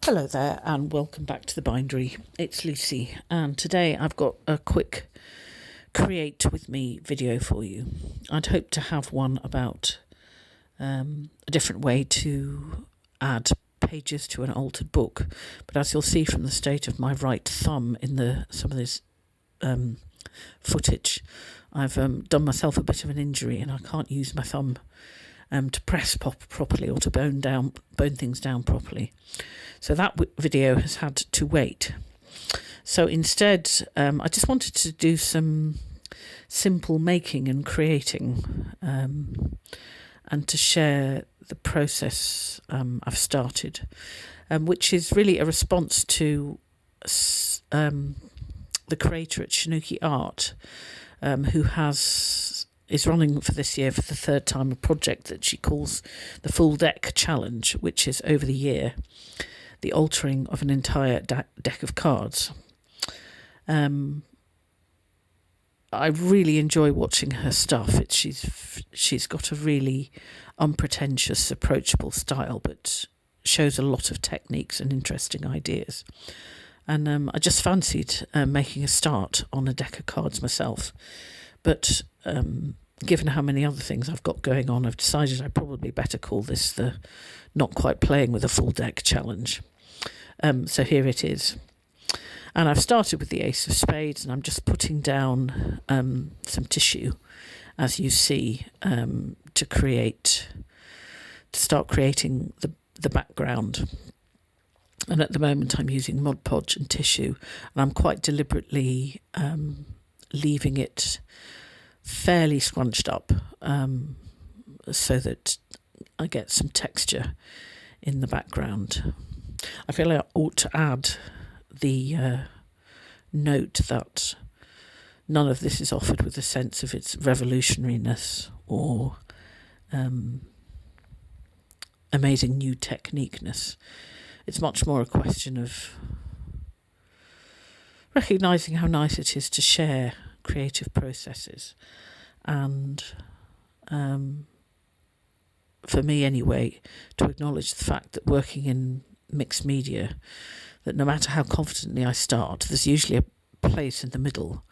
Hello there and welcome back to the bindery. It's Lucy and today I've got a quick create with me video for you. I'd hoped to have one about a different way to add pages to an altered book, but as you'll see from the state of my right thumb in some of this footage, I've done myself a bit of an injury and I can't use my thumb to press properly or to bone things down properly. So that video has had to wait. So instead, I just wanted to do some simple making and creating and to share the process I've started, which is really a response to the creator at Shanouki Art, who is running for this year for the third time a project that she calls the Full Deck Challenge, which is over the year the altering of an entire deck of cards. I really enjoy watching her stuff. She's got a really unpretentious, approachable style, but shows a lot of techniques and interesting ideas. And I just fancied making a start on a deck of cards myself. But given how many other things I've got going on, I've decided I probably better call this the Not Quite Playing with a Full Deck Challenge. So here it is. And I've started with the Ace of Spades, and I'm just putting down some tissue, as you see, to start creating the background. And at the moment I'm using Mod Podge and tissue, and I'm quite deliberately leaving it fairly scrunched up so that I get some texture in the background. I feel I ought to add the note that none of this is offered with a sense of its revolutionariness or amazing new techniqueness. It's much more a question of recognising how nice it is to share creative processes, and for me anyway, to acknowledge the fact that working in mixed media, that no matter how confidently I start, there's usually a place in the middle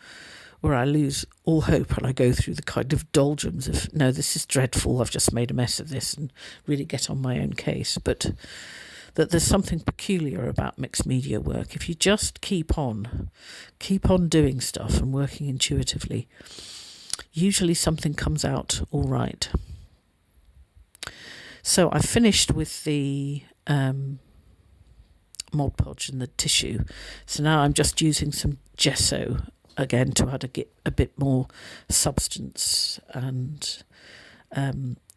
where I lose all hope and I go through the kind of doldrums of, no, this is dreadful, I've just made a mess of this, and really get on my own case. But that there's something peculiar about mixed media work. If you just keep on doing stuff and working intuitively, usually something comes out all right. So I finished with the Mod Podge and the tissue. So now I'm just using some gesso again to add a bit more substance and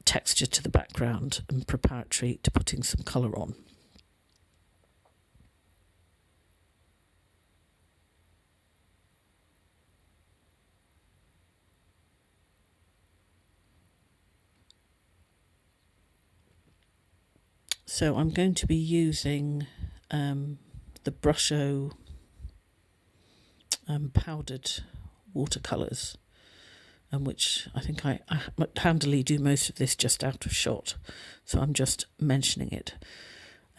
texture to the background, and preparatory to putting some colour on. So I'm going to be using the Brusho powdered watercolours, which I think I handily do most of this just out of shot, so I'm just mentioning it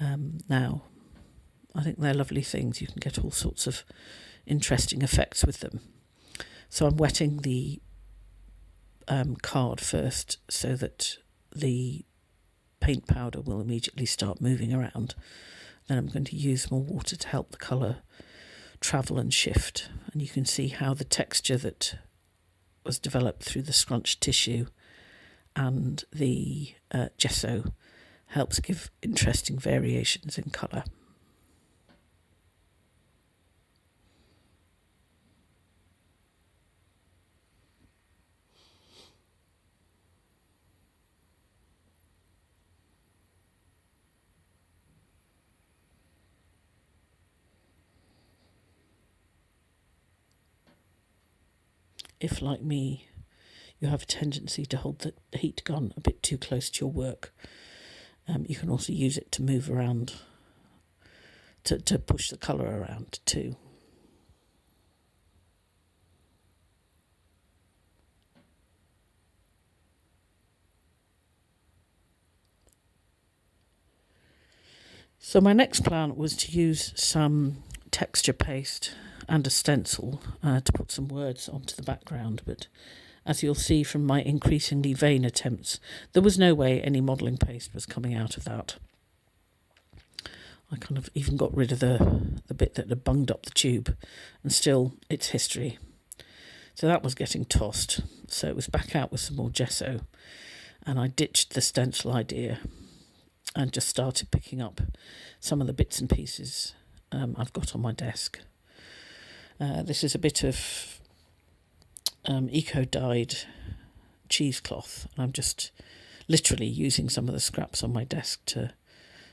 now. I think they're lovely things. You can get all sorts of interesting effects with them. So I'm wetting the card first so that the paint powder will immediately start moving around. Then I'm going to use more water to help the colour travel and shift, and you can see how the texture that was developed through the scrunched tissue and the gesso helps give interesting variations in colour. If, like me, you have a tendency to hold the heat gun a bit too close to your work, you can also use it to move around, to push the colour around too. So my next plan was to use some texture paste and a stencil to put some words onto the background, but as you'll see from my increasingly vain attempts, there was no way any modelling paste was coming out of that. I kind of even got rid of the bit that had bunged up the tube, and still it's history. So that was getting tossed. So it was back out with some more gesso, and I ditched the stencil idea and just started picking up some of the bits and pieces I've got on my desk. This is a bit of eco-dyed cheesecloth, and I'm just literally using some of the scraps on my desk to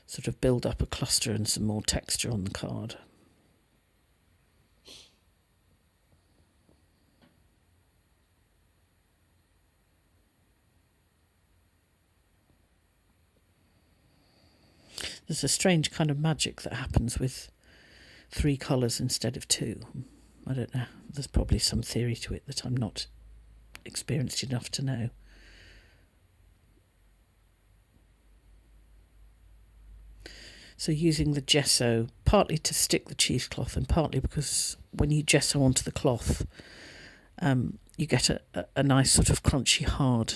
sort of build up a cluster and some more texture on the card. There's a strange kind of magic that happens with 3 colours instead of 2. I don't know. There's probably some theory to it that I'm not experienced enough to know. So using the gesso, partly to stick the cheesecloth and partly because when you gesso onto the cloth, you get a nice sort of crunchy, hard,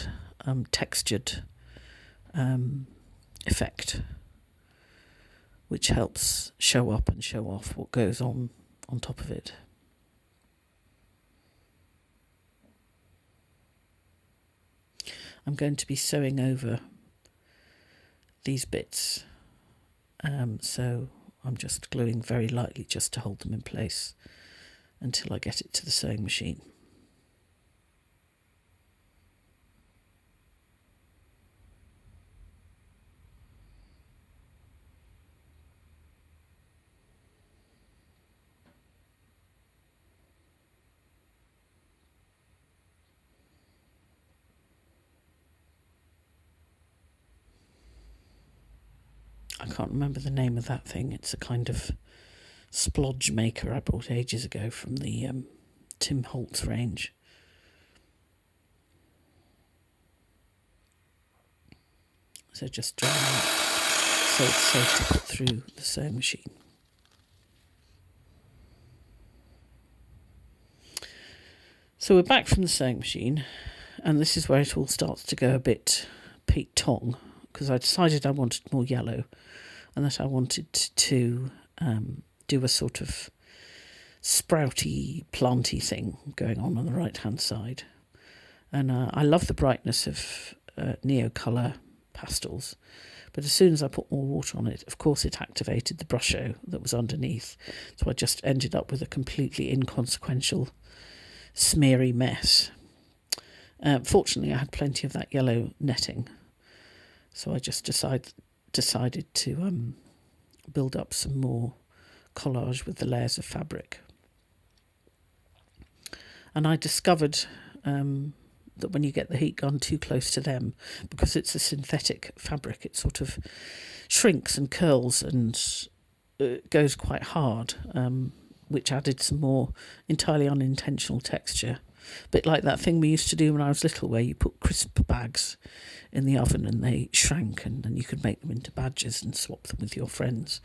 textured effect, which helps show up and show off what goes on top of it. I'm going to be sewing over these bits, so I'm just gluing very lightly just to hold them in place until I get it to the sewing machine. I can't remember the name of that thing. It's a kind of splodge maker I bought ages ago from the Tim Holtz range. So just drying it so it's safe to put through the sewing machine. So we're back from the sewing machine, and this is where it all starts to go a bit Pete Tong, because I decided I wanted more yellow and that I wanted to do a sort of sprouty, planty thing going on the right-hand side. And I love the brightness of Neocolour pastels, but as soon as I put more water on it, of course it activated the brusho that was underneath, so I just ended up with a completely inconsequential, smeary mess. Fortunately, I had plenty of that yellow netting, so I just decided to build up some more collage with the layers of fabric. And I discovered that when you get the heat gun too close to them, because it's a synthetic fabric, it sort of shrinks and curls and goes quite hard, which added some more entirely unintentional texture. A bit like that thing we used to do when I was little, where you put crisp bags in the oven and they shrank, and then you could make them into badges and swap them with your friends.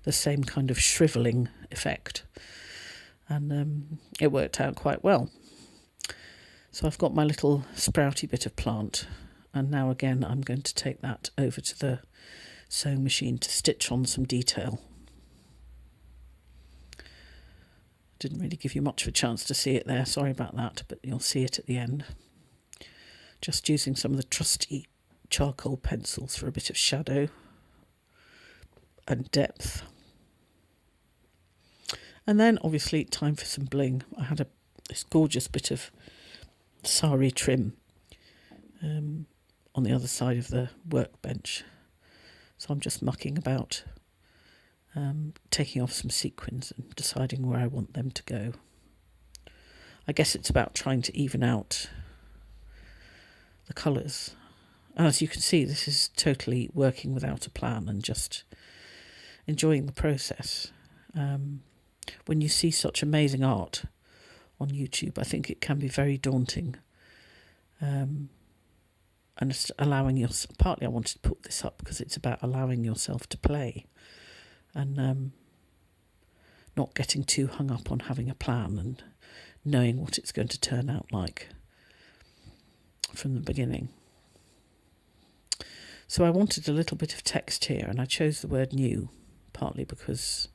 The same kind of shrivelling effect. And it worked out quite well. So I've got my little sprouty bit of plant, and now again I'm going to take that over to the sewing machine to stitch on some detail. Didn't really give you much of a chance to see it there, sorry about that, but you'll see it at the end. Just using some of the trusty charcoal pencils for a bit of shadow and depth. And then obviously time for some bling. I had this gorgeous bit of sari trim on the other side of the workbench, so I'm just mucking about, taking off some sequins and deciding where I want them to go. I guess it's about trying to even out the colours. As you can see, this is totally working without a plan and just enjoying the process. When you see such amazing art on YouTube, I think it can be very daunting. And it's allowing yourself, partly I wanted to put this up because it's about allowing yourself to play and not getting too hung up on having a plan and knowing what it's going to turn out like from the beginning. So I wanted a little bit of text here, and I chose the word new, partly because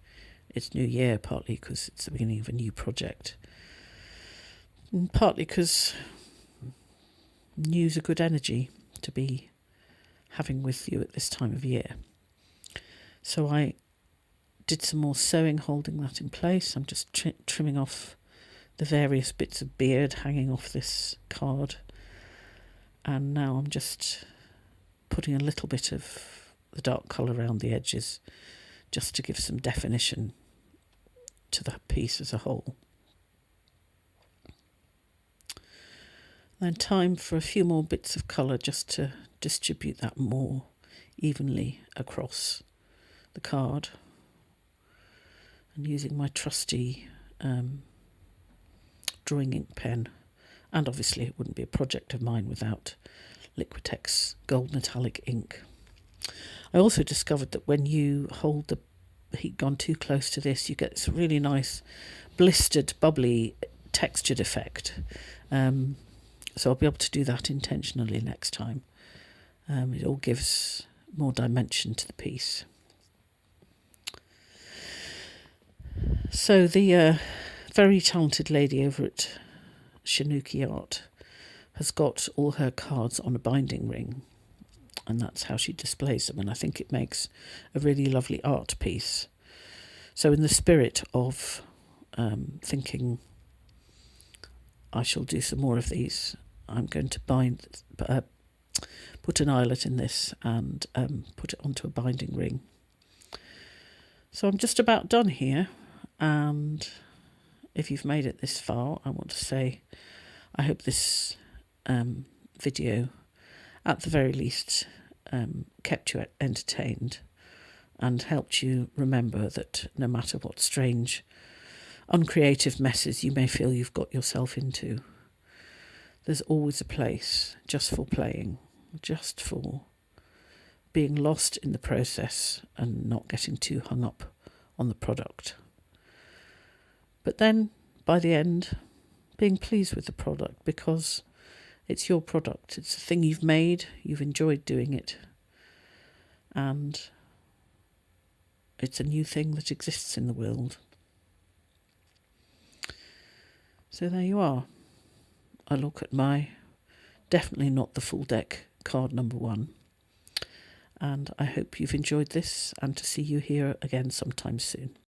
it's New Year, partly because it's the beginning of a new project, and partly because new's a good energy to be having with you at this time of year. So I did some more sewing, holding that in place. I'm just trimming off the various bits of beard hanging off this card, and now I'm just putting a little bit of the dark colour around the edges just to give some definition to the piece as a whole. Then time for a few more bits of colour just to distribute that more evenly across the card, and using my trusty drawing ink pen, and obviously it wouldn't be a project of mine without Liquitex gold metallic ink. I also discovered that when you hold the heat gun too close to this, you get this really nice blistered, bubbly, textured effect. So I'll be able to do that intentionally next time. It all gives more dimension to the piece. So the very talented lady over at Shanouki Art has got all her cards on a binding ring, and that's how she displays them, and I think it makes a really lovely art piece. So in the spirit of thinking I shall do some more of these, I'm going to put an eyelet in this and put it onto a binding ring. So I'm just about done here, and if you've made it this far, I want to say I hope this video, at the very least, kept you entertained and helped you remember that no matter what strange, uncreative messes you may feel you've got yourself into, there's always a place just for playing, just for being lost in the process and not getting too hung up on the product. But then, by the end, being pleased with the product, because it's your product. It's a thing you've made, you've enjoyed doing it, and it's a new thing that exists in the world. So there you are. A look at my definitely not the full deck card number 1. And I hope you've enjoyed this, and to see you here again sometime soon.